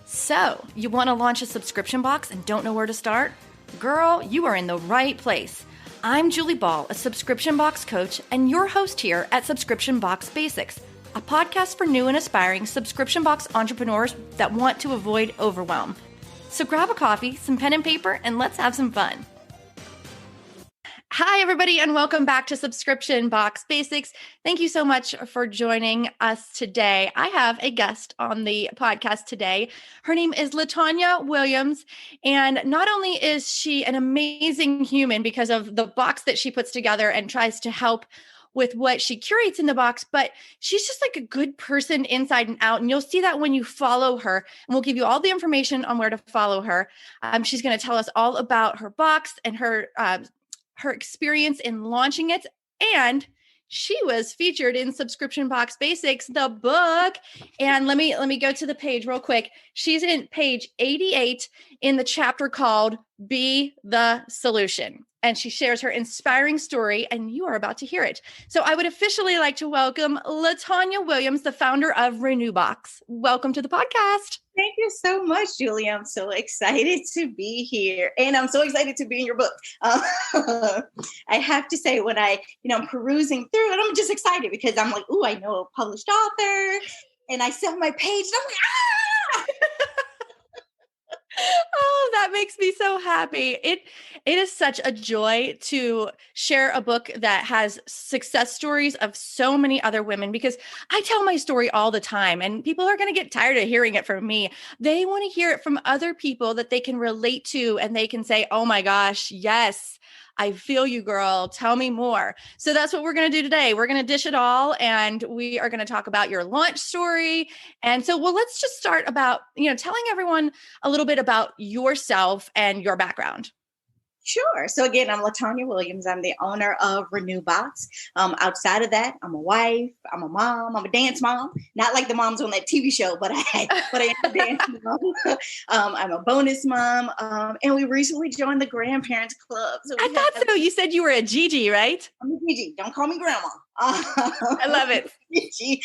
So, you want to launch a subscription box and don't know where to start? Girl, you are in the right place. I'm Julie Ball, a subscription box coach and your host here at Subscription Box Basics, a podcast for new and aspiring subscription box entrepreneurs that want to avoid overwhelm. So grab a coffee, some pen and paper, and let's have some fun. Hi, everybody, and welcome back to Subscription Box Basics. Thank you so much for joining us today. I have a guest on the podcast today. Her name is LaTonya Williams, and not only is she an amazing human because of the box that she puts together and tries to help with what she curates in the box, but she's just like a good person inside and out. And you'll see that when you follow her, and we'll give you all the information on where to follow her. She's going to tell us all about her box and her experience in launching it. And she was featured in Subscription Box Basics, the book. And let me go to the page real quick. She's in page 88 in the chapter called Be the Solution. And she shares her inspiring story, and you are about to hear it. So I would officially like to welcome LaTonya Williams, the founder of Renew Box. Welcome to the podcast. Thank you so much, Julie. I'm so excited to be here. And I'm so excited to be in your book. I have to say, when I'm perusing through it, I'm just excited because I'm like, ooh, I know a published author. And I sit on my page and I'm like, ah! Oh, that makes me so happy. It is such a joy to share a book that has success stories of so many other women, because I tell my story all the time and people are going to get tired of hearing it from me. They want to hear it from other people that they can relate to, and they can say, oh my gosh, yes, I feel you, girl. Tell me more. So that's what we're going to do today. We're going to dish it all, and we are going to talk about your launch story. And so, let's just start about, telling everyone a little bit about yourself and your background. Sure. So again, I'm LaTonya Williams. I'm the owner of Renew Box. Outside of that, I'm a wife, I'm a mom, I'm a dance mom. Not like the moms on that TV show, but I am a dance mom. I'm a bonus mom. And we recently joined the Grandparents Club. So I thought so. You said you were a Gigi, right? I'm a Gigi. Don't call me grandma. I love it. Gigi.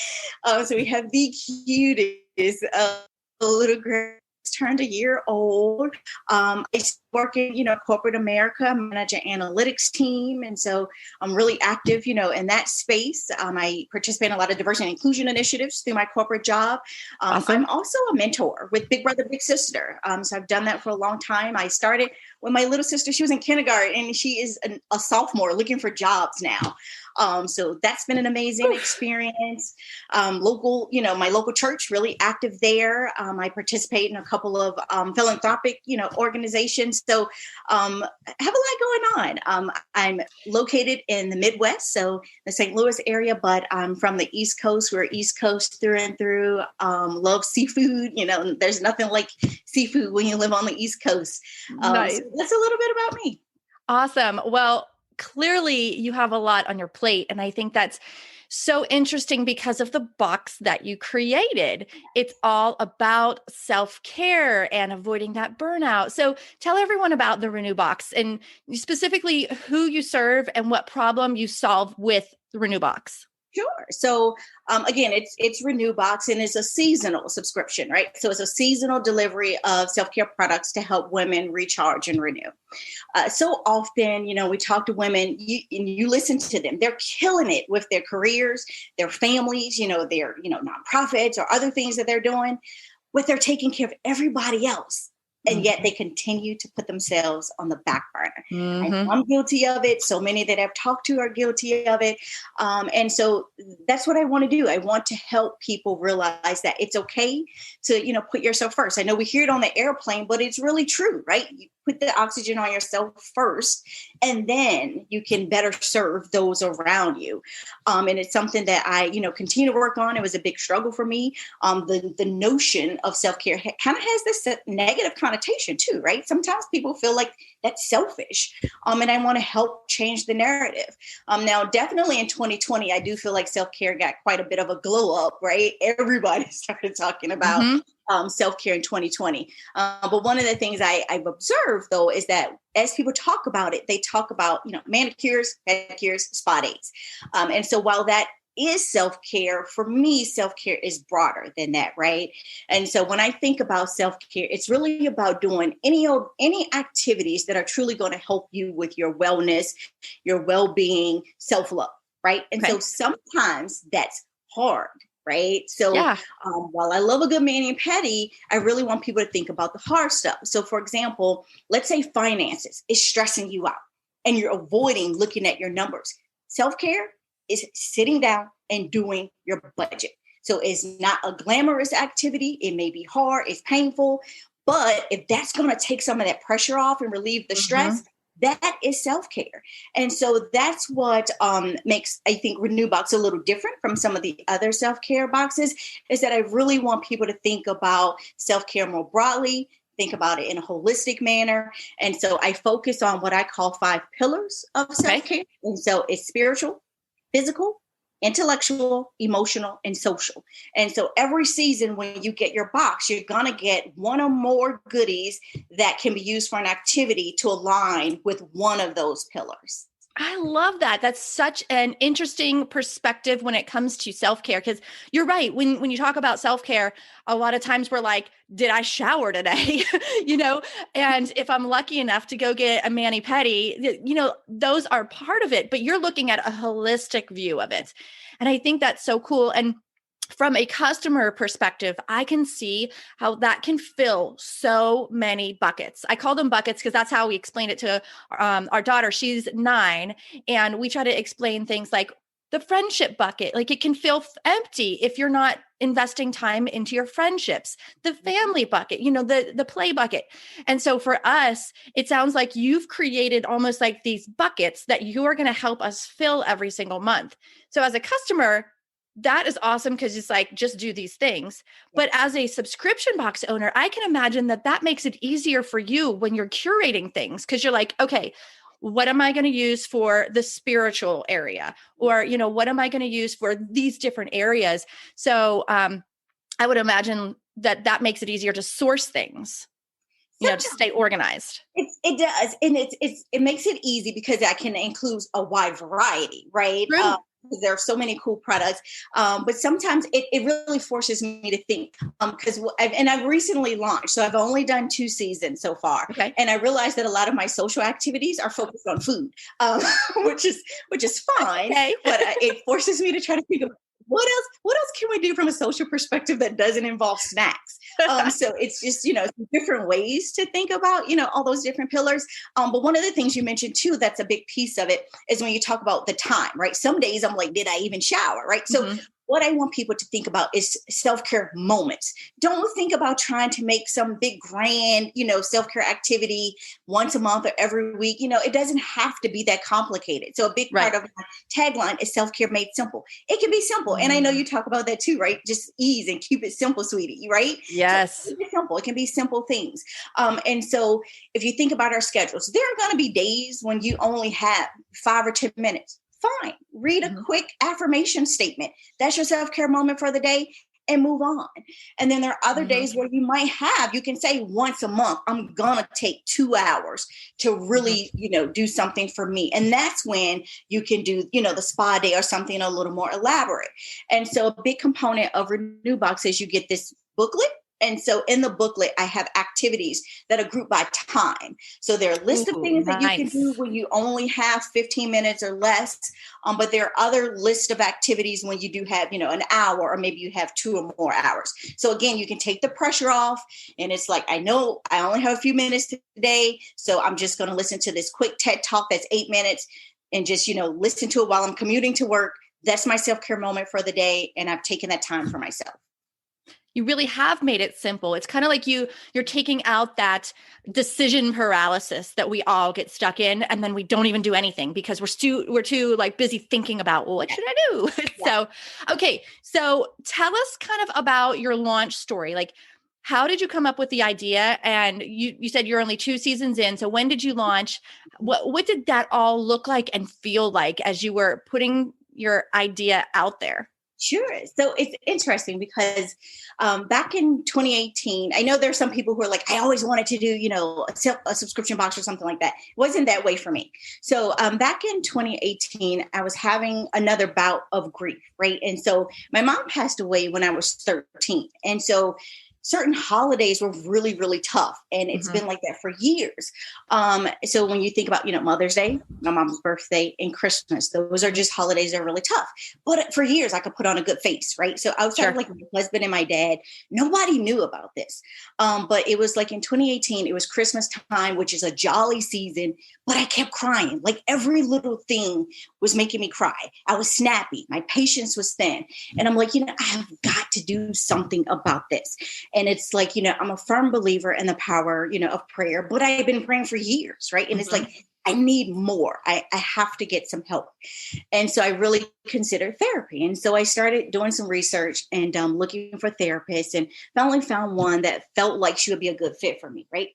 So we have the cutest little girl. Turned a year old. I work in, corporate America. I manage an analytics team. And so I'm really active, in that space. I participate in a lot of diversity and inclusion initiatives through my corporate job. Awesome. I'm also a mentor with Big Brother, Big Sister. So I've done that for a long time. I started when my little sister, she was in kindergarten, and she is a sophomore looking for jobs now. So that's been an amazing experience. Local, my local church, really active there. I participate in a couple of philanthropic, organizations. So I have a lot going on. I'm located in the Midwest, so the St. Louis area, but I'm from the East Coast. We're East Coast through and through. Love seafood. There's nothing like seafood when you live on the East Coast. Nice. So that's a little bit about me. Awesome. Well, clearly you have a lot on your plate. And I think that's so interesting because of the box that you created. It's all about self-care and avoiding that burnout. So tell everyone about the Renew Box, and specifically who you serve and what problem you solve with the Renew Box. Sure. So again, it's Renew Box, and it's a seasonal subscription, right? So it's a seasonal delivery of self-care products to help women recharge and renew. So often, we talk to women, and you listen to them. They're killing it with their careers, their families, their nonprofits or other things that they're doing, but they're taking care of everybody else. And yet they continue to put themselves on the back burner. Mm-hmm. I'm guilty of it. So many that I've talked to are guilty of it. And so that's what I want to do. I want to help people realize that it's okay to, put yourself first. I know we hear it on the airplane, but it's really true, right? You put the oxygen on yourself first, and then you can better serve those around you. And it's something that I, continue to work on. It was a big struggle for me. The notion of self-care kind of has this negative connotation too, right? Sometimes people feel like that's selfish. And I want to help change the narrative. Now, definitely in 2020, I do feel like self-care got quite a bit of a glow up, right? Everybody started talking about self-care in 2020. But one of the things I've observed, though, is that as people talk about it, they talk about, manicures, pedicures, spa dates. And so while that is self-care, for me, self-care is broader than that, right? And so when I think about self-care, it's really about doing any activities that are truly going to help you with your wellness, your well-being, self-love, right? And so sometimes that's hard. Right. So while I love a good mani-pedi, I really want people to think about the hard stuff. So, for example, let's say finances is stressing you out and you're avoiding looking at your numbers. Self-care is sitting down and doing your budget. So it's not a glamorous activity. It may be hard. It's painful. But if that's going to take some of that pressure off and relieve the stress, that is self-care. And so that's what makes, I think, Renew Box a little different from some of the other self-care boxes, is that I really want people to think about self-care more broadly, think about it in a holistic manner. And so I focus on what I call 5 pillars of self-care. And so it's spiritual, physical, intellectual, emotional, and social. And so every season when you get your box, you're going to get one or more goodies that can be used for an activity to align with one of those pillars. I love that. That's such an interesting perspective when it comes to self-care, because you're right. When you talk about self-care, a lot of times we're like, did I shower today? And if I'm lucky enough to go get a mani-pedi, those are part of it, but you're looking at a holistic view of it. And I think that's so cool. And from a customer perspective, I can see how that can fill so many buckets. I call them buckets because that's how we explain it to our daughter. She's 9, and we try to explain things like the friendship bucket. Like, it can feel empty if you're not investing time into your friendships. The family bucket, the play bucket. And so for us, it sounds like you've created almost like these buckets that you are going to help us fill every single month. So as a customer, that is awesome, because it's like, just do these things. But as a subscription box owner, I can imagine that makes it easier for you when you're curating things, because you're like, okay, what am I going to use for the spiritual area? Or, what am I going to use for these different areas? So I would imagine that makes it easier to source things, to stay organized. It does. And it makes it easy because I can include a wide variety, right? There are so many cool products. But sometimes it really forces me to think, because I've recently launched, so I've only done 2 seasons so far. Okay. And I realized that a lot of my social activities are focused on food, which is fine. Okay. But it forces me to try to think of what else can we do from a social perspective that doesn't involve snacks? So it's just, different ways to think about, all those different pillars. But one of the things you mentioned too, that's a big piece of it, is when you talk about the time, right? Some days I'm like, did I even shower? Right. So what I want people to think about is self-care moments. Don't think about trying to make some big grand, self-care activity once a month or every week. It doesn't have to be that complicated. So a big part of my tagline is self-care made simple. It can be simple. And I know you talk about that too, right? Just ease and keep it simple, sweetie, right? Yes. So it can be simple. It can be simple things. And so if you think about our schedules, there are going to be days when you only have 5 or 10 minutes. Fine. Read a quick affirmation statement. That's your self-care moment for the day, and move on. And then there are other days where you can say once a month, I'm going to take 2 hours to really, do something for me. And that's when you can do, the spa day or something a little more elaborate. And so a big component of Renew Box is you get this booklet. And so in the booklet, I have activities that are grouped by time. So there are a list of things that you can do when you only have 15 minutes or less. But there are other lists of activities when you do have, an hour, or maybe you have 2 or more hours. So again, you can take the pressure off. And it's like, I know I only have a few minutes today, so I'm just going to listen to this quick TED Talk that's 8 minutes and just, listen to it while I'm commuting to work. That's my self-care moment for the day. And I've taken that time for myself. You really have made it simple. It's kind of like you're taking out that decision paralysis that we all get stuck in, and then we don't even do anything because we're too like busy thinking about, well, what should I do? So, okay. So tell us kind of about your launch story. Like, how did you come up with the idea? And you said you're only 2 seasons in. So when did you launch? What did that all look like and feel like as you were putting your idea out there? Sure. So it's interesting because back in 2018, I know there's some people who are like, I always wanted to do, a subscription box or something like that. It wasn't that way for me. So back in 2018, I was having another bout of grief, right? And so my mom passed away when I was 13. And so certain holidays were really, really tough. And it's been like that for years. So when you think about, Mother's Day, my mom's birthday, and Christmas, those are just holidays that are really tough. But for years, I could put on a good face, right? So outside of like my husband and my dad, nobody knew about this. But it was like in 2018, it was Christmas time, which is a jolly season, but I kept crying. Like every little thing was making me cry. I was snappy. My patience was thin. And I'm like, I have got to do something about this. And it's like, I'm a firm believer in the power, of prayer, but I've been praying for years, right? And it's like, I need more. I have to get some help. And so I really considered therapy. And so I started doing some research and looking for therapists, and finally found one that felt like she would be a good fit for me, right?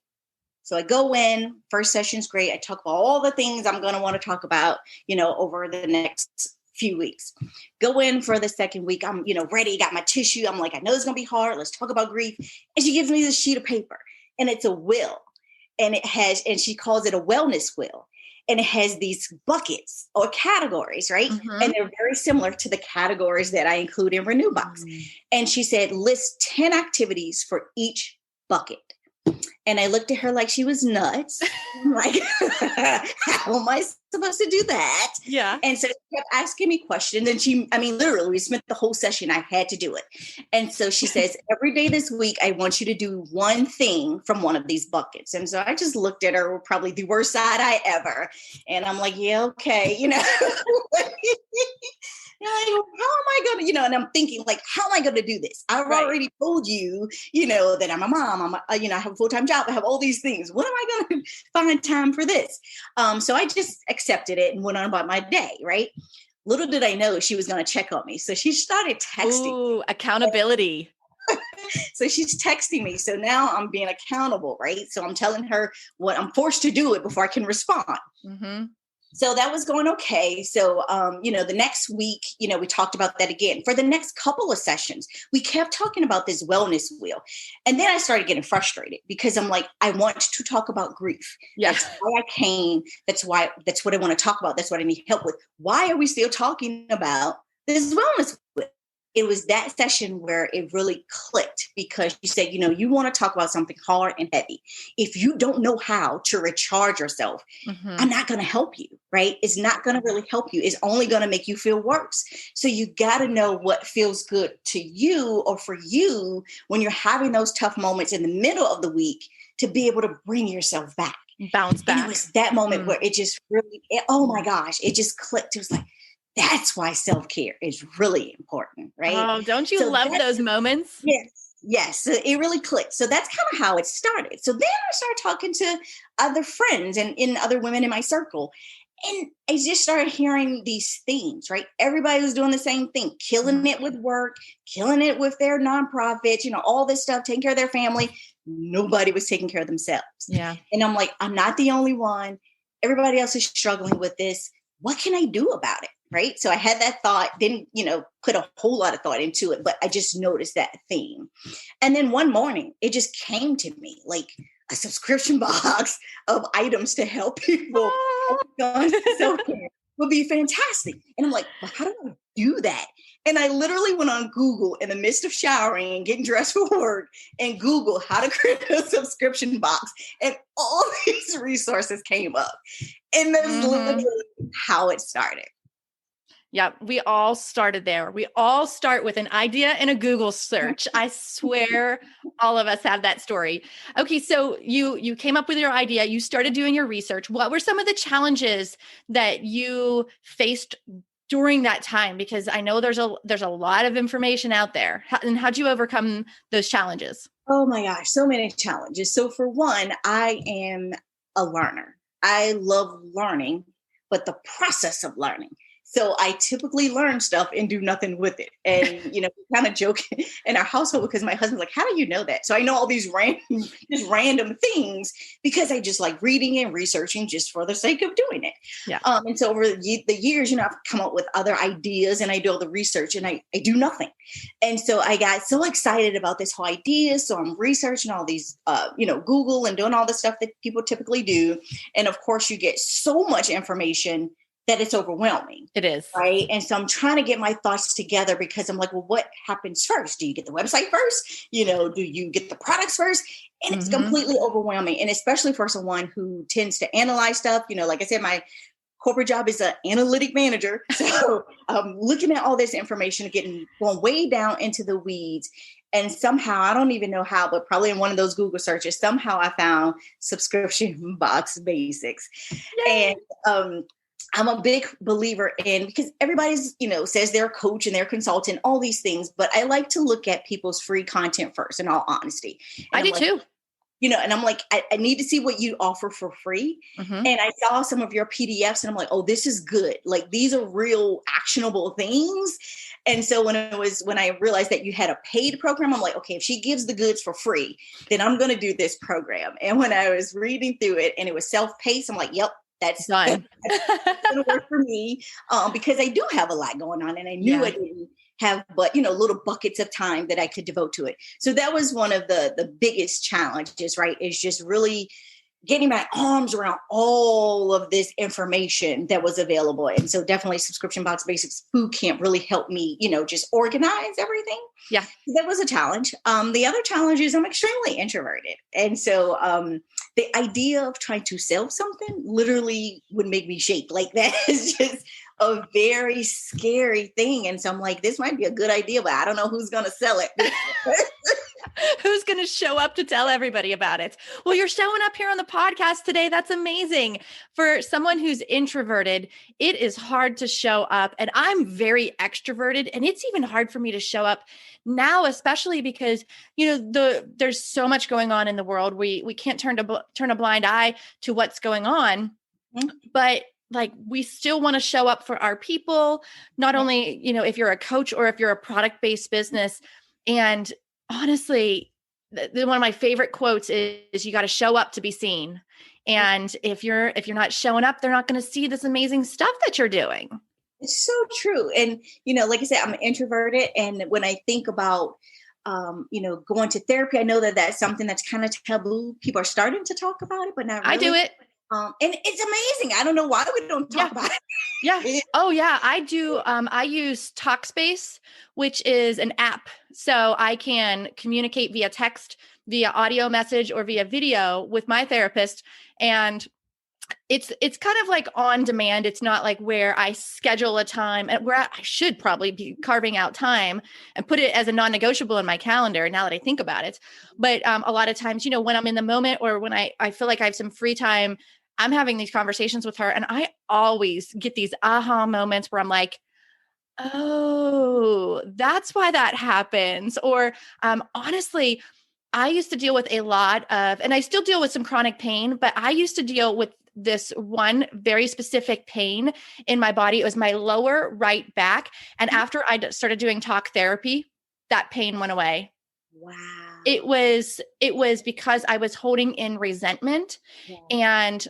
So I go in, first session's great. I talk about all the things I'm going to want to talk about, over the next few weeks. Go in for the second week. I'm, ready, got my tissue. I'm like, I know it's going to be hard. Let's talk about grief. And she gives me this sheet of paper, and it's a will. And she calls it a wellness will. And it has these buckets or categories, right? And they're very similar to the categories that I include in Renew Box. And she said, list 10 activities for each bucket. And I looked at her like she was nuts. I'm like, how am I supposed to do that? Yeah. And so she kept asking me questions. And literally, we spent the whole session. I had to do it. And so she says, every day this week, I want you to do one thing from one of these buckets. And so I just looked at her with probably the worst side eye ever. And I'm like, yeah, okay, How am I going to, and I'm thinking like, how am I going to do this? I've already told you, that I'm a mom, I have a full-time job. I have all these things. When am I going to find time for this? So I just accepted it and went on about my day. Right. Little did I know she was going to check on me. So she started texting. Ooh, accountability. So she's texting me. So now I'm being accountable. Right. So I'm telling her what I'm forced to do it before I can respond. So that was going okay. So, the next week, we talked about that again. For the next couple of sessions, we kept talking about this wellness wheel. And then I started getting frustrated because I'm like, I want to talk about grief. Yeah. That's why I came. That's what I want to talk about. That's what I need help with. Why are we still talking about this wellness wheel? It was that session where it really clicked because she said, you want to talk about something hard and heavy. If you don't know how to recharge yourself, I'm not going to help you, right? It's not going to really help you. It's only going to make you feel worse. So you got to know what feels good to you or for you when you're having those tough moments in the middle of the week to be able to bring yourself back. Bounce back. And it was that moment where it just really, oh my gosh, it just clicked. It was like, that's why self-care is really important, right? Oh, don't you love those moments? Yes. So it really clicked. So that's kind of how it started. So then I started talking to other friends and other women in my circle. And I just started hearing these themes, right? Everybody was doing the same thing, killing it with work, killing it with their nonprofits, all this stuff, taking care of their family. Nobody was taking care of themselves. Yeah. And I'm like, I'm not the only one. Everybody else is struggling with this. What can I do about it? Right. So I had that thought, didn't, put a whole lot of thought into it, but I just noticed that theme. And then one morning it just came to me like a subscription box of items to help people self-care would be fantastic. And I'm like, well, how do I do that? And I literally went on Google in the midst of showering and getting dressed for work and Google how to create a subscription box. And all these resources came up. And that's literally how it started. Yeah, we all started there. We all start with an idea and a Google search. I swear all of us have that story. Okay, so you came up with your idea, you started doing your research. What were some of the challenges that you faced during that time? Because I know there's a lot of information out there. And how'd you overcome those challenges? Oh my gosh, so many challenges. So for one, I am a learner. I love learning, but the process of learning. So I typically learn stuff and do nothing with it. And, we kind of joke in our household because my husband's like, how do you know that? So I know all these random things because I just like reading and researching just for the sake of doing it. Yeah. And so over the years, I've come up with other ideas and I do all the research and I do nothing. And so I got so excited about this whole idea. So I'm researching all these, Google and doing all the stuff that people typically do. And of course, you get so much information that it's overwhelming. It is. Right. And so I'm trying to get my thoughts together because I'm like, well, what happens first? Do you get the website first? Do you get the products first? And it's completely overwhelming. And especially for someone who tends to analyze stuff, like I said, my corporate job is an analytic manager. So looking at all this information, going way down into the weeds. And somehow, I don't even know how, but probably in one of those Google searches, somehow I found Subscription Box Basics. Yay. And I'm a big believer in, because everybody's, says they're a coach and they're a consultant, all these things, but I like to look at people's free content first, in all honesty. And I do too. And I'm like, I need to see what you offer for free. And I saw some of your PDFs and I'm like, oh, this is good. Like, these are real actionable things. And so when I realized that you had a paid program, I'm like, okay, if she gives the goods for free, then I'm going to do this program. And when I was reading through it and it was self-paced, I'm like, yep. That's going to work for me because I do have a lot going on and I knew I didn't have but, little buckets of time that I could devote to it. So that was one of the biggest challenges, right? Is just really getting my arms around all of this information that was available. And so definitely Subscription Box Basics Bootcamp really helped me, just organize everything. Yeah. That was a challenge. The other challenge is I'm extremely introverted. And so the idea of trying to sell something literally would make me shake. Like, that is just a very scary thing. And so I'm like, this might be a good idea, but I don't know who's going to sell it. Who's going to show up to tell everybody about it? Well, you're showing up here on the podcast today. That's amazing. For someone who's introverted, it is hard to show up. And I'm very extroverted. And it's even hard for me to show up now, especially because, there's so much going on in the world. We can't turn a blind eye to what's going on. But like, we still want to show up for our people, not only, if you're a coach or if you're a product-based business. And honestly, one of my favorite quotes is you got to show up to be seen. And if you're not showing up, they're not going to see this amazing stuff that you're doing. It's so true. And, like I said, I'm introverted. And when I think about, going to therapy, I know that that's something that's kind of taboo. People are starting to talk about it, but not really. I do it. And it's amazing. I don't know why we don't talk about it. Yeah. Oh yeah. I do. I use Talkspace, which is an app. So I can communicate via text, via audio message, or via video with my therapist. And it's kind of like on demand. It's not like where I schedule a time and where I should probably be carving out time and put it as a non-negotiable in my calendar now that I think about it. But a lot of times, when I'm in the moment or when I feel like I have some free time, I'm having these conversations with her, and I always get these aha moments where I'm like, oh, that's why that happens. Or honestly, I used to deal with a lot of, and I still deal with some chronic pain, but I used to deal with this one very specific pain in my body. It was my lower right back. And after I started doing talk therapy, that pain went away. Wow. It was because I was holding in resentment. And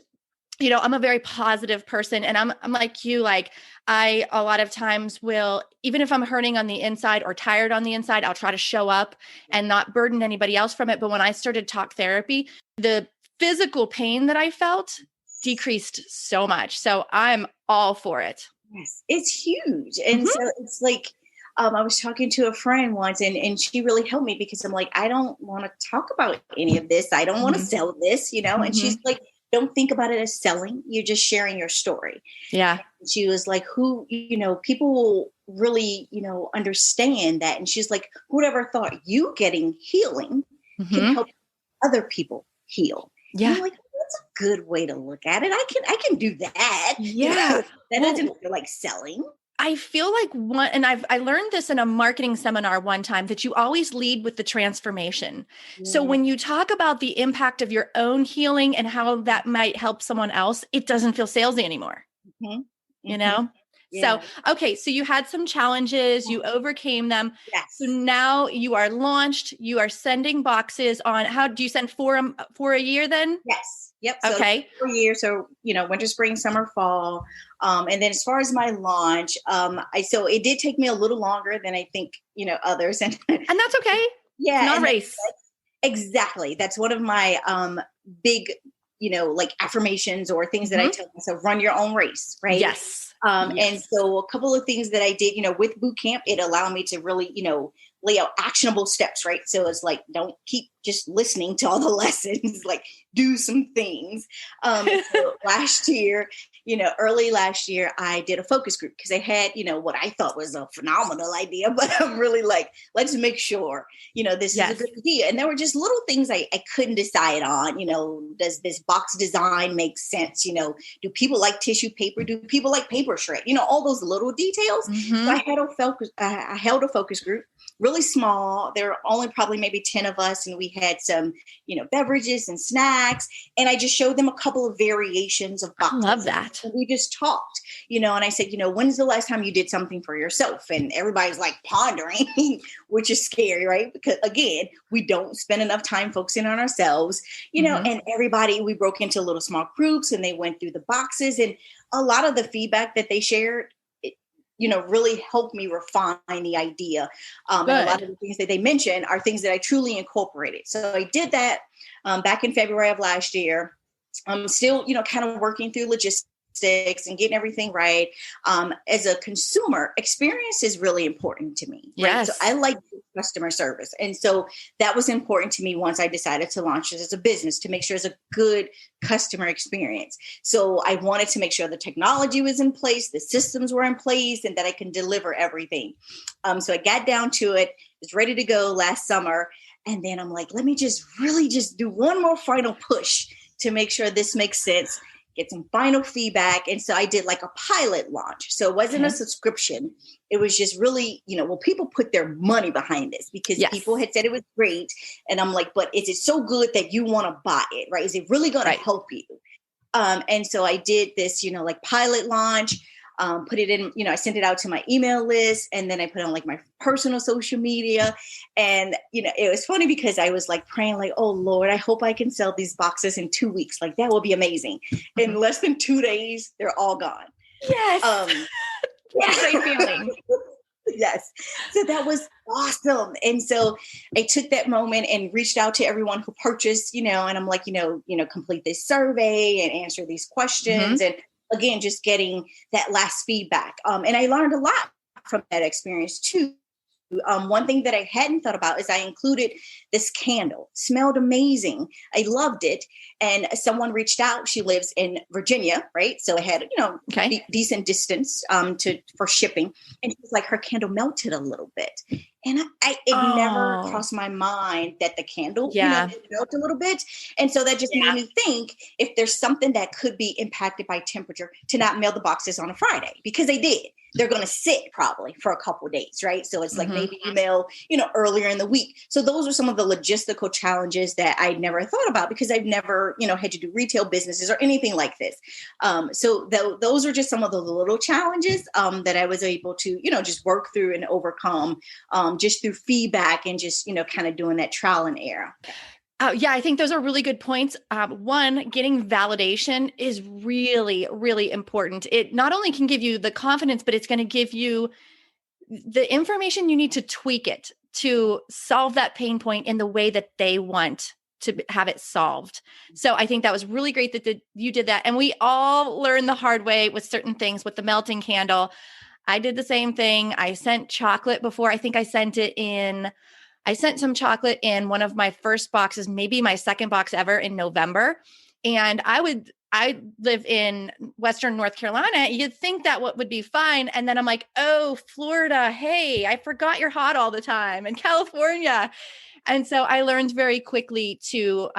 I'm a very positive person, and I'm like you, like I a lot of times will, even if I'm hurting on the inside or tired on the inside, I'll try to show up and not burden anybody else from it. But when I started talk therapy, the physical pain that I felt decreased so much. So I'm all for it. Yes, it's huge. And so it's like, I was talking to a friend once and she really helped me because I'm like, I don't want to talk about any of this. I don't want to sell this, and she's like, don't think about it as selling. You're just sharing your story. Yeah. And she was like, people will really, understand that. And she's like, whoever thought you getting healing can help other people heal. Yeah. And I'm like, that's a good way to look at it. I can do that. Yeah. That doesn't feel like selling. I feel like I learned this in a marketing seminar one time, that you always lead with the transformation. Yeah. So when you talk about the impact of your own healing and how that might help someone else, it doesn't feel salesy anymore. So, Yeah. okay. So you had some challenges, you overcame them. So Yes. now you are launched, you are sending boxes on, how do you send for a year then? Yes. Yep. So Okay. 4 years. So, winter, spring, summer, fall. And then as far as my launch, so it did take me a little longer than I think, others. And And that's okay. It's yeah. not a And race. exactly. That's one of my big, like affirmations or things that I Mhm. tell myself, run your own race. Right. Yes. And Yes. so a couple of things that I did, with boot camp, it allowed me to really, lay out actionable steps, right? So it's like, don't keep just listening to all the lessons, like do some things. So last year, early last year, I did a focus group because I had, what I thought was a phenomenal idea, but I'm really like, let's make sure, this is a Yes. good idea. And there were just little things I couldn't decide on, does this box design make sense? Do people like tissue paper? Do people like paper shred? All those little details. So Mhm. I held a focus group, really small. There were only probably maybe 10 of us, and we had some, beverages and snacks. And I just showed them a couple of variations of I love boxes. that. And we just talked, and I said, when's the last time you did something for yourself? And everybody's like pondering, which is scary, right? Because again, we don't spend enough time focusing on ourselves, Mhm. and we broke into little small groups and they went through the boxes, and a lot of the feedback that they shared, really helped me refine the idea. And a lot of Good. the things that they mentioned are things that I truly incorporated. So I did that back in February of last year. I'm still, kind of working through logistics and getting everything right. As a consumer, experience is really important to me, right? So I Yes. like customer service. And so that was important to me once I decided to launch it as a business, to make sure it's a good customer experience. So I wanted to make sure the technology was in place, the systems were in place, and that I can deliver everything. So I got down to it, was ready to go last summer. And then I'm like, let me just really just do one more final push to make sure this makes sense, get some final feedback. And so I did like a pilot launch. So it wasn't a Okay. subscription. It was just really, people put their money behind this because Yes. people had said it was great. And I'm like, but is it so good that you want to buy it, right? Is it really going Right. to help you? And so I did this, like pilot launch, put it in, I sent it out to my email list, and then I put on like my personal social media. And, it was funny because I was like praying like, oh Lord, I hope I can sell these boxes in 2 weeks. Like that will be amazing. In less than 2 days, they're all gone. Yes. What a great feeling. Yes. So that was awesome. And so I took that moment and reached out to everyone who purchased, and I'm like, complete this survey and answer these questions. Mhm. And again, just getting that last feedback. And I learned a lot from that experience too. One thing that I hadn't thought about is I included this candle. Smelled amazing. I loved it. And someone reached out. She lives in Virginia, right? So I had, Okay. decent distance for shipping. And she's like, her candle melted a little bit. And it never Oh. crossed my mind that the candle, Yeah. melt a little bit. And so that just Yeah. made me think, if there's something that could be impacted by temperature, to not mail the boxes on a Friday, because they did. They're going to sit probably for a couple of days, right? So it's like maybe you mail, earlier in the week. So those are some of the logistical challenges that I never thought about because I've never, had to do retail businesses or anything like this. So those are just some of the little challenges that I was able to, just work through and overcome just through feedback and just, kind of doing that trial and error. Yeah, I think those are really good points. One, getting validation is really, really important. It not only can give you the confidence, but it's going to give you the information you need to tweak it to solve that pain point in the way that they want to have it solved. So I think that was really great that you did that. And we all learned the hard way with certain things. With the melting candle, I did the same thing. I sent chocolate before. I think I sent some chocolate in one of my first boxes, maybe my second box ever, in November. And I live in Western North Carolina. You'd think that what would be fine. And then I'm like, oh, Florida, hey, I forgot you're hot all the time, and California. And so I learned very quickly to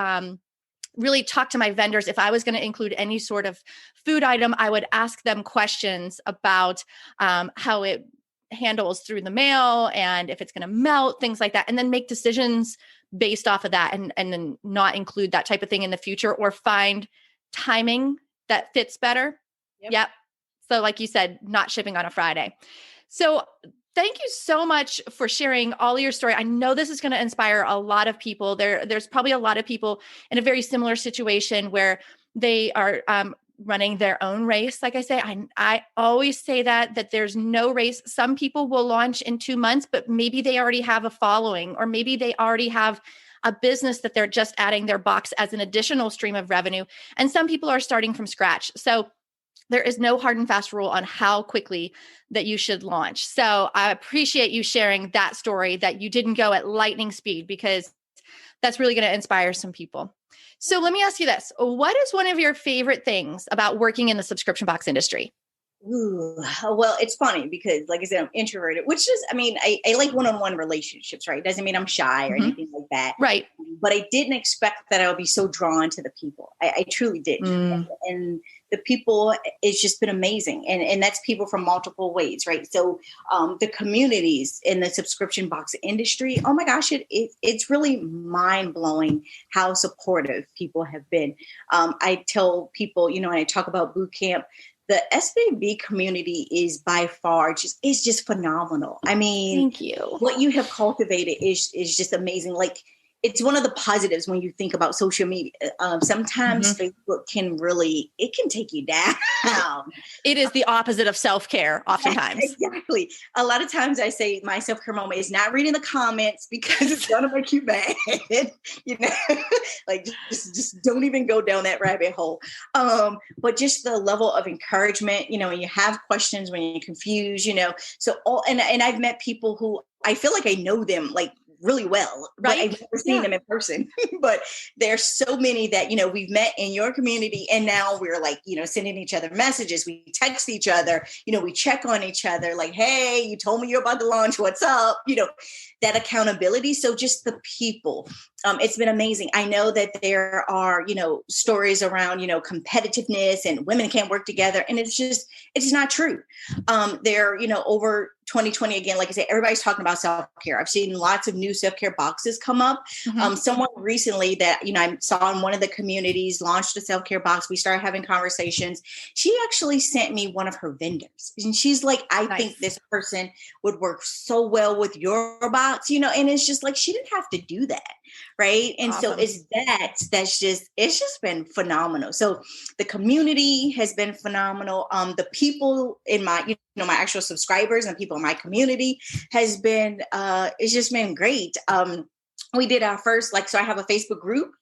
really talk to my vendors. If I was going to include any sort of food item, I would ask them questions about how it handles through the mail and if it's going to melt, things like that, and then make decisions based off of that, and then not include that type of thing in the future, or find timing that fits better. Yep. So like you said, not shipping on a Friday. So thank you so much for sharing all of your story. I know this is going to inspire a lot of people. There's probably a lot of people in a very similar situation where they are running their own race. Like I say, I always say that there's no race. Some people will launch in 2 months, but maybe they already have a following, or maybe they already have a business that they're just adding their box as an additional stream of revenue. And some people are starting from scratch. So there is no hard and fast rule on how quickly that you should launch. So I appreciate you sharing that story, that you didn't go at lightning speed, because that's really going to inspire some people. So let me ask you this. What is one of your favorite things about working in the subscription box industry? Ooh, well, it's funny because, like I said, I'm introverted, which is, I like one-on-one relationships, right? Doesn't mean I'm shy or anything like that. Right. But I didn't expect that I would be so drawn to the people. I truly didn't. And the people, it's just been amazing. And that's people from multiple ways, right? So the communities in the subscription box industry, oh my gosh, it's really mind-blowing how supportive people have been. I tell people, when I talk about boot camp, the SBB community is by far just phenomenal. Thank you. What you have cultivated is just amazing. Like, it's one of the positives when you think about social media. Sometimes Facebook can take you down. It is the opposite of self-care oftentimes. Exactly. A lot of times I say my self-care moment is not reading the comments, because it's going to make you mad. Like just don't even go down that rabbit hole. But just the level of encouragement, when you have questions, when you're confused, and I've met people who I feel like I know them like really well, right? But I've never seen them in person. But there's so many that, we've met in your community, and now we're like, sending each other messages. We text each other, we check on each other like, hey, you told me you're about to launch. What's up? That accountability. So just the people, it's been amazing. I know that there are, stories around, competitiveness and women can't work together. And it's not true. Over 2020, again, like I said, everybody's talking about self-care. I've seen lots of new self-care boxes come up. Someone recently that, I saw in one of the communities launched a self-care box. We started having conversations. She actually sent me one of her vendors, and she's like, I think this person would work so well with your box, and it's just like, she didn't have to do that. Right. And so it's just been phenomenal. So the community has been phenomenal. The people in my, my actual subscribers and people in my community has been, it's just been great. We did our first, so I have a Facebook group.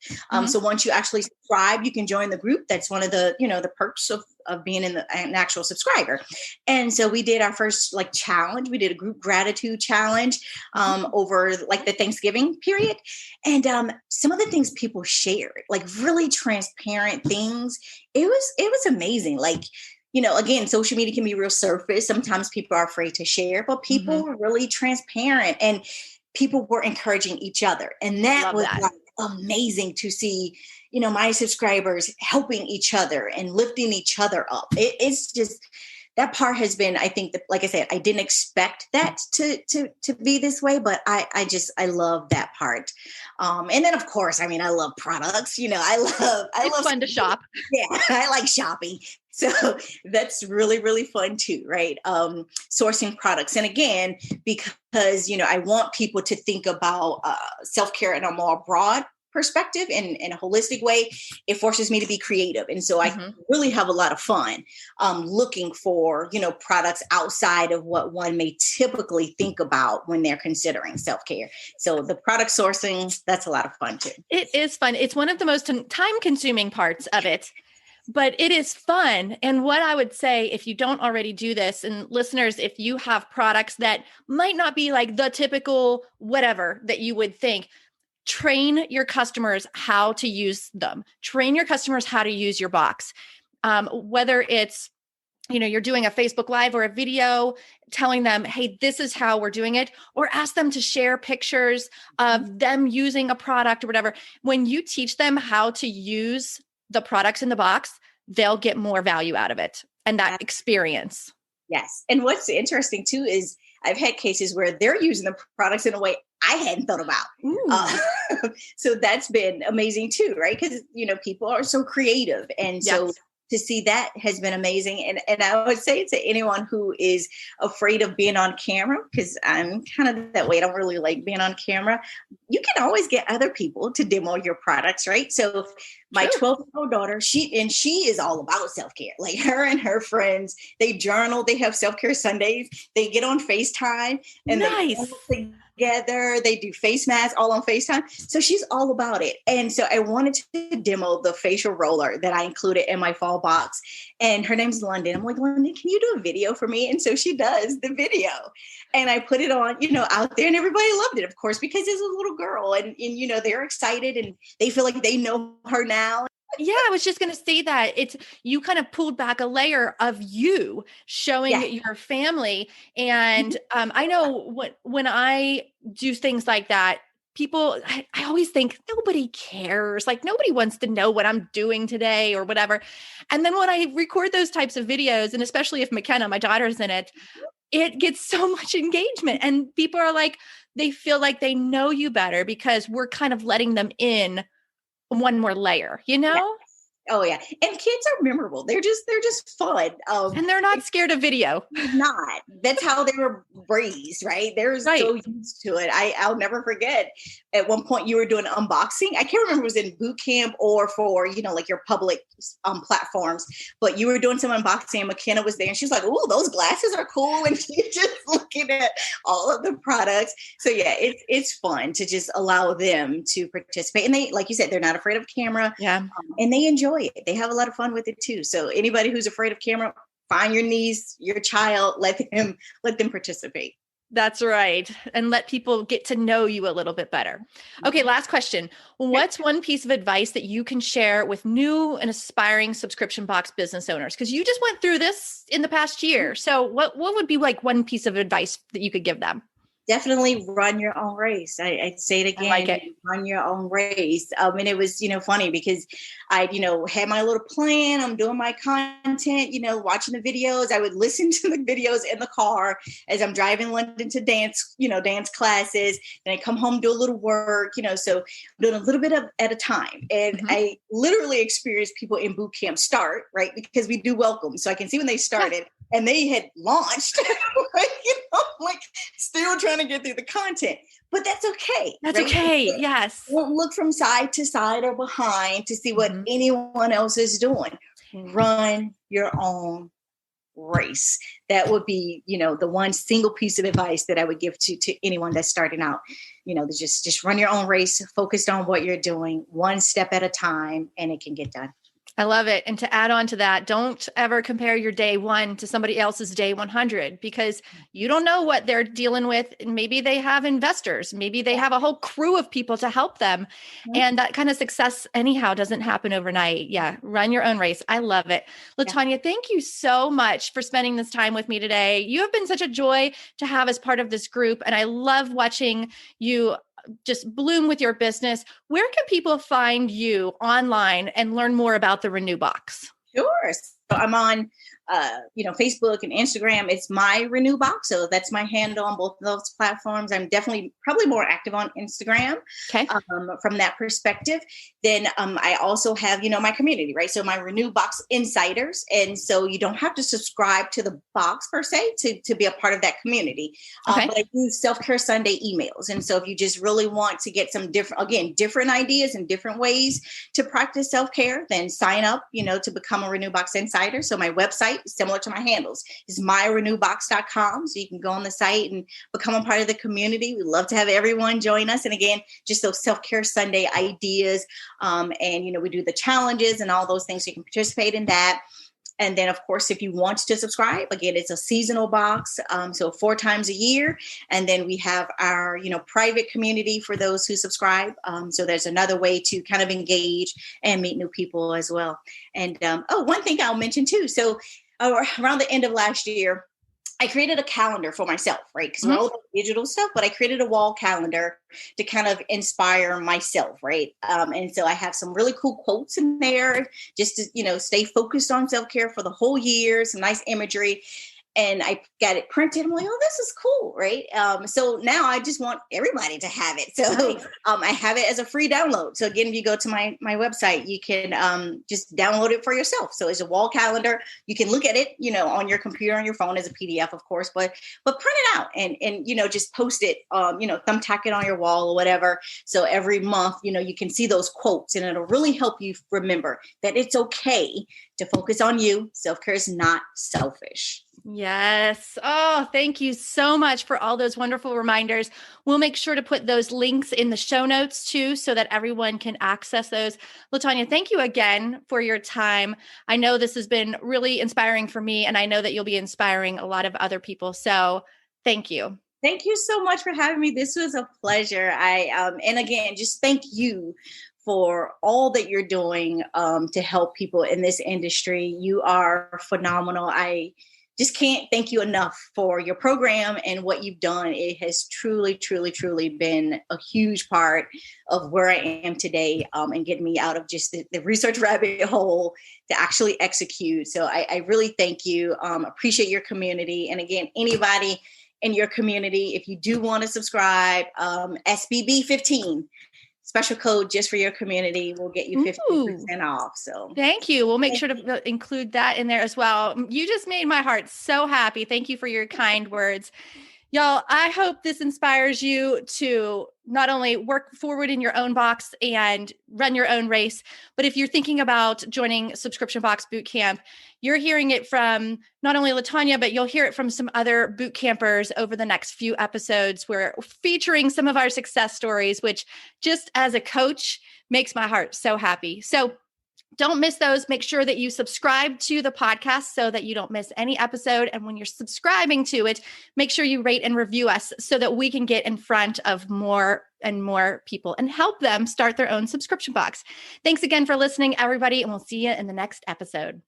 So once you actually subscribe, you can join the group. That's one of the, the perks of being an actual subscriber. And so we did our first challenge. We did a group gratitude challenge over the Thanksgiving period. And some of the things people shared, really transparent things. It was amazing. Again, social media can be real surface. Sometimes people are afraid to share, but people were really transparent, and people were encouraging each other. And that was amazing to see, my subscribers helping each other and lifting each other up. It's just, that part has been, I think that, like I said, I didn't expect that to be this way, but I love that part. And then of course, I love products, it's fun to shop. Yeah, I like shopping. So that's really, really fun too, right? Sourcing products. And again, because, I want people to think about self-care in a more broad perspective and in a holistic way, it forces me to be creative. And so I really have a lot of fun looking for, products outside of what one may typically think about when they're considering self-care. So the product sourcing, that's a lot of fun too. It is fun. It's one of the most time-consuming parts of it. But it is fun. And what I would say, if you don't already do this, and listeners, if you have products that might not be the typical whatever that you would think, train your customers how to use them. Train your customers how to use your box. Whether it's, you're doing a Facebook Live or a video telling them, hey, this is how we're doing it, or ask them to share pictures of them using a product or whatever. When you teach them how to use the products in the box, they'll get more value out of it and that experience. Yes. And what's interesting too is I've had cases where they're using the products in a way I hadn't thought about. So that's been amazing too, right? Because, people are so creative. And so to see that has been amazing. And I would say to anyone who is afraid of being on camera, because I'm kind of that way, I don't really like being on camera. You can always get other people to demo your products, right? So my 12-year-old daughter, she is all about self-care. Like her and her friends, they journal, they have self-care Sundays, they get on FaceTime and nice. they together, they do face masks all on FaceTime. So she's all about it. And so I wanted to demo the facial roller that I included in my fall box. And her name's London. I'm like, London, can you do a video for me? And so she does the video. And I put it on, out there, and everybody loved it, of course, because it's a little girl and they're excited and they feel like they know her now. Yeah, I was just going to say that you kind of pulled back a layer of you showing your family. And I know when I do things like that, people, I always think nobody cares. Like nobody wants to know what I'm doing today or whatever. And then when I record those types of videos, and especially if McKenna, my daughter's in it, it gets so much engagement and people are like, they feel like they know you better because we're kind of letting them in one more layer, Yeah. Oh yeah. And kids are memorable. They're just fun. And they're not scared of video. Not. That's how they were raised, right? They're so used to it. I'll never forget at one point you were doing unboxing. I can't remember if it was in boot camp or for, like your public platforms, but you were doing some unboxing and McKenna was there and she's like, "Ooh, those glasses are cool." And she's just looking at all of the products. So yeah, it's fun to just allow them to participate. And they, like you said, they're not afraid of camera. Yeah. And they enjoy it. They have a lot of fun with it too. So anybody who's afraid of camera, find your niece, your child, let them participate. That's right. And let people get to know you a little bit better. Okay, last question. What's one piece of advice that you can share with new and aspiring subscription box business owners? Because you just went through this in the past year. So what would be like one piece of advice that you could give them? Definitely run your own race. I'd say it again, like it. Run your own race. And it was, funny because I, had my little plan. I'm doing my content, watching the videos. I would listen to the videos in the car as I'm driving London to dance classes. Then I come home, do a little work, so I'm doing a little bit at a time. And I literally experienced people in boot camp start, right? Because we do welcome. So I can see when they started. And they had launched, like still trying to get through the content, but that's okay. That's okay. Yes. Don't look from side to side or behind to see what anyone else is doing. Run your own race. That would be, the one single piece of advice that I would give to anyone that's starting out. Just run your own race, focused on what you're doing, one step at a time, and it can get done. I love it. And to add on to that, don't ever compare your day 1 to somebody else's day 100 because you don't know what they're dealing with. Maybe they have investors. Maybe they have a whole crew of people to help them. And that kind of success anyhow doesn't happen overnight. Yeah. Run your own race. I love it. LaTonya, thank you so much for spending this time with me today. You have been such a joy to have as part of this group. And I love watching you just bloom with your business. Where can people find you online and learn more about the Renew Box? Sure. So I'm on, Facebook and Instagram. It's my Renew Box. So that's my handle on both of those platforms. I'm probably more active on Instagram. Okay. From that perspective. Then I also have, my community, right? So my Renew Box Insiders. And so you don't have to subscribe to the box per se to be a part of that community. Okay. But I do Self-Care Sunday emails. And so if you just really want to get some different ideas and different ways to practice self-care, then sign up, to become a Renew Box Insider. So my website, similar to my handles, is myrenewbox.com. So you can go on the site and become a part of the community. We'd love to have everyone join us. And again, just those Self-Care Sunday ideas. And, we do the challenges and all those things. So you can participate in that. And then, of course, if you want to subscribe, again, it's a seasonal box. So 4 times a year. And then we have our, private community for those who subscribe. So there's another way to kind of engage and meet new people as well. And one thing I'll mention too. So around the end of last year, I created a calendar for myself, right? Because we're all about digital stuff, but I created a wall calendar to kind of inspire myself, right? And so I have some really cool quotes in there just to, stay focused on self-care for the whole year, some nice imagery. and I got it printed. I'm like, oh, this is cool, right? So now I just want everybody to have it. So I have it as a free download. So again, if you go to my website, you can just download it for yourself. So it's a wall calendar. You can look at it, on your computer, on your phone as a PDF, of course, but print it out and just post it, thumbtack it on your wall or whatever. So every month, you can see those quotes, and it'll really help you remember that it's okay to focus on you. Self-care is not selfish. Yes. Oh, thank you so much for all those wonderful reminders. We'll make sure to put those links in the show notes too, so that everyone can access those. LaTonya, thank you again for your time. I know this has been really inspiring for me, and I know that you'll be inspiring a lot of other people. So thank you. Thank you so much for having me. This was a pleasure. And again, just thank you for all that you're doing to help people in this industry. You are phenomenal. I just can't thank you enough for your program and what you've done. It has truly, truly, truly been a huge part of where I am today, and getting me out of just the research rabbit hole to actually execute. So I really thank you. Appreciate your community. And again, anybody in your community, if you do want to subscribe, SBB15. Special code just for your community will get you 50% off. So thank you. We'll make sure to include that in there as well. You just made my heart so happy. Thank you for your kind words. Y'all, I hope this inspires you to not only work forward in your own box and run your own race, but if you're thinking about joining Subscription Box Bootcamp, you're hearing it from not only LaTonya, but you'll hear it from some other boot campers over the next few episodes. We're featuring some of our success stories, which just as a coach makes my heart so happy. So don't miss those. Make sure that you subscribe to the podcast so that you don't miss any episode. And when you're subscribing to it, make sure you rate and review us so that we can get in front of more and more people and help them start their own subscription box. Thanks again for listening, everybody, and we'll see you in the next episode.